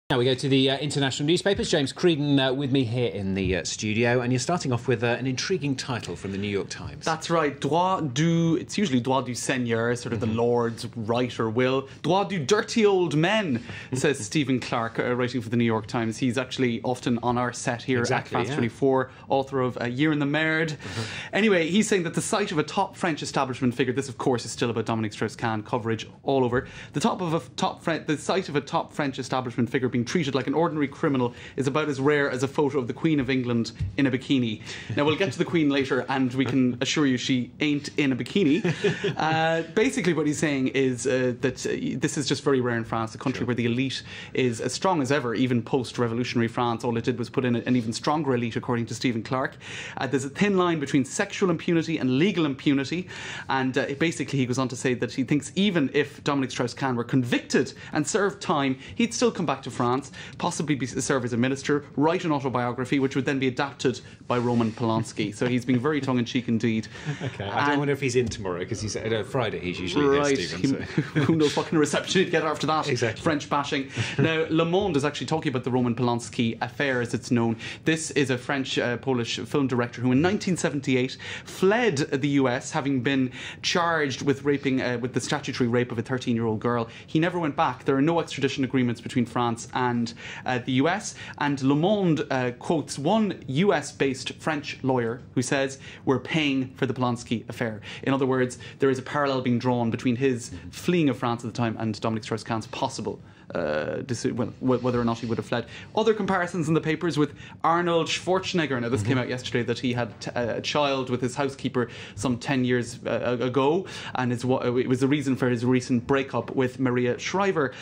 Now we go to the international newspapers. James Creedon with me here in the studio, and you're starting off with an intriguing title from the New York Times. That's right. It's usually droit du seigneur, sort of the Lord's right or will. Droit du dirty old men, says Stephen Clark, writing for the New York Times. He's actually often on our set here at France 24, author of A Year in the Merde. Anyway, he's saying that the sight of a top French establishment figure, this of course is still about Dominique Strauss-Kahn, coverage all over, the sight of a top French establishment figure being treated like an ordinary criminal is about as rare as a photo of the Queen of England in a bikini. Now we'll get to the Queen later, and we can assure you she ain't in a bikini. Basically what he's saying is that this is just very rare in France, a country where the elite is as strong as ever, even post-revolutionary France. All it did was put in an even stronger elite, according to Stephen Clark. There's a thin line between sexual impunity and legal impunity, and basically he goes on to say that he thinks even if Dominique Strauss-Kahn were convicted and served time, he'd still come back to France, possibly serve as a minister, write an autobiography, which would then be adapted by Roman Polanski. So he's being very tongue-in-cheek indeed. Okay, I don't wonder if he's in tomorrow, because he's Friday he's usually right. Here, Stephen. So. Who knows what kind of reception he'd get after that. Exactly. French bashing. Now, Le Monde is actually talking about the Roman Polanski affair, as it's known. This is a French-Polish film director who in 1978 fled the US, having been charged with raping, with the statutory rape of a 13-year-old girl. He never went back. There are no extradition agreements between France and the US, and Le Monde quotes one US-based French lawyer who says, "We're paying for the Polanski affair." In other words, there is a parallel being drawn between his fleeing of France at the time and Dominique Strauss-Kahn's possible whether or not he would have fled. Other comparisons in the papers with Arnold Schwarzenegger. Now this came out yesterday, that he had a child with his housekeeper some 10 years ago, and it was the reason for his recent breakup with Maria Shriver.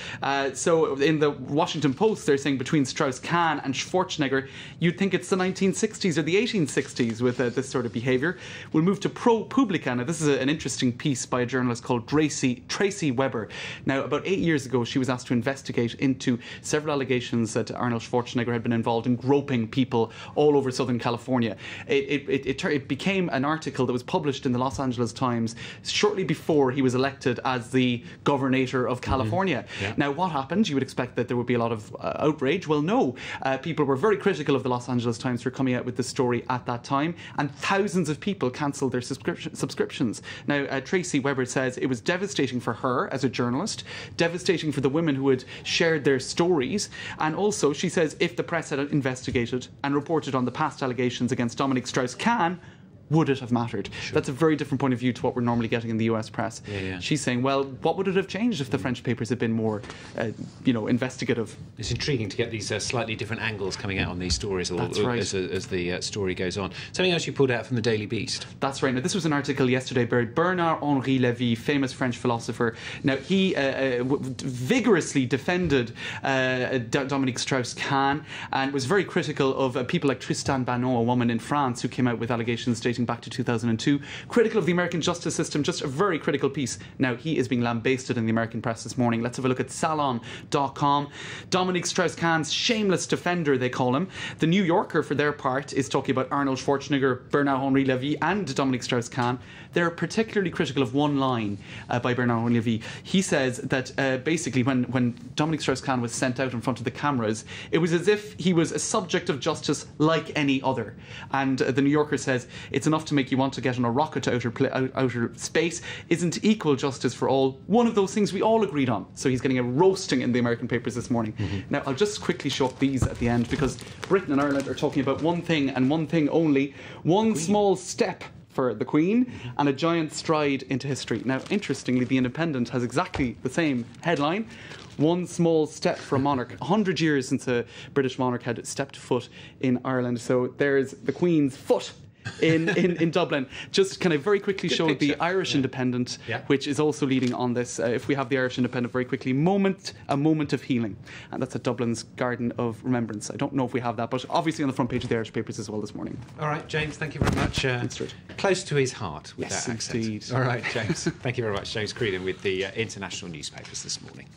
So in the Washington Post they're saying between Strauss-Kahn and Schwarzenegger, you'd think it's the 1960s or the 1860s with this sort of behaviour. We'll move to ProPublica. Now this is an interesting piece by a journalist called Tracy Weber. Now about 8 years ago she was asked to investigate into several allegations that Arnold Schwarzenegger had been involved in groping people all over Southern California. It became an article that was published in the Los Angeles Times shortly before he was elected as the governor of California. Now what happened? You would expect that there would be a lot of outrage. Well, no. People were very critical of the Los Angeles Times for coming out with this story at that time, and thousands of people cancelled their subscriptions. Now Tracy Weber says it was devastating for her as a journalist, devastating for the women who had shared their stories, and also she says if the press had investigated and reported on the past allegations against Dominique Strauss-Kahn, would it have mattered? Sure. That's a very different point of view to what we're normally getting in the US press. She's saying, well, what would it have changed if the French papers had been more, investigative? It's intriguing to get these slightly different angles coming out on these stories as the story goes on. Something else you pulled out from the Daily Beast. That's right. Now, this was an article yesterday by Bernard-Henri Lévy, famous French philosopher. Now, he vigorously defended Dominique Strauss-Kahn and was very critical of people like Tristan Banon, a woman in France who came out with allegations dating back to 2002, critical of the American justice system, just a very critical piece. Now, he is being lambasted in the American press this morning. Let's have a look at Salon.com. Dominique Strauss-Kahn's shameless defender, they call him. The New Yorker, for their part, is talking about Arnold Schwarzenegger, Bernard-Henri Lévy and Dominique Strauss-Kahn. They're particularly critical of one line by Bernard-Henri Lévy. He says that basically when Dominique Strauss-Kahn was sent out in front of the cameras, it was as if he was a subject of justice like any other. And the New Yorker says, it's enough to make you want to get on a rocket to outer space. Isn't equal justice for all one of those things we all agreed on? So he's getting a roasting in the American papers this morning. Now, I'll just quickly show up these at the end, because Britain and Ireland are talking about one thing and one thing only: one small step for the Queen and a giant stride into history. Now, interestingly, The Independent has exactly the same headline: one small step for a monarch. 100 years since a British monarch had stepped foot in Ireland. So there's the Queen's foot in Dublin. Just kind of very quickly show the Irish Independent, which is also leading on this. If we have the Irish Independent very quickly, a moment of healing, and that's at Dublin's Garden of Remembrance. I don't know if we have that, but obviously on the front page of the Irish papers as well this morning. All right, James, thank you very much. Close to his heart with that accent. Indeed. All right, James. Thank you very much. James Creedon with the international newspapers this morning.